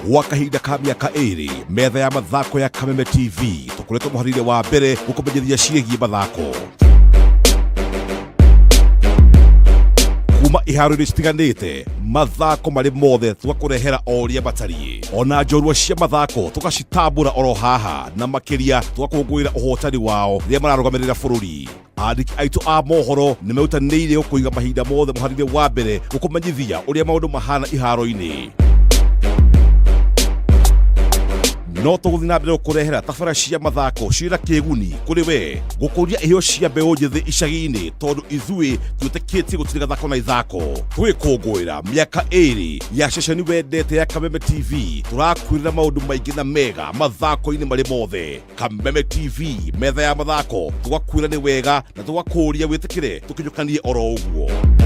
gwa kahinda ka mĩaka ĩrĩ metha ya mathako ya Kameme TV tũkoretwo mũharĩrĩria wa mbere gũkũmenyithia ciĩgiĩ mathako kuma iharo-inĩ citiganĩte, mathako marĩ mothe tũgakũrehera o ũrĩa matariĩ, ona njorua cia mathako tũgacitambũra oro haha na makĩria tũgakũngũĩra ũhotani wao rĩrĩa mararũgamĩrĩra bũrũri. Andĩki aitũ a mohoro nĩ merutanĩirie gũkũiga mahinda mothe mũharĩrĩria wa mbere gũkũmenyithia ũrĩa maũndũ mahana iharo-inĩ. No tũgũthiĩ na mbere gũkũrehera tabara cia mathako ciĩna kĩguni kũrĩ we, gũkũria iheo cia mbeũ njĩthĩ icagi-inĩ tondũ ithuĩ twĩtĩkĩtie gũtirĩ gathako na ithako. Twĩkũngũĩra mĩaka ĩrĩ ya ceceni wendete ya Kameme TV, tũrakwĩrĩra maũndũ maingĩ na mega mathako-inĩ marĩ mothe. Kameme TV, metha ya mathako, tũgakwĩra nĩ wega na tũgakũria wĩtĩkĩre tũkinyũkanie oro ũguo.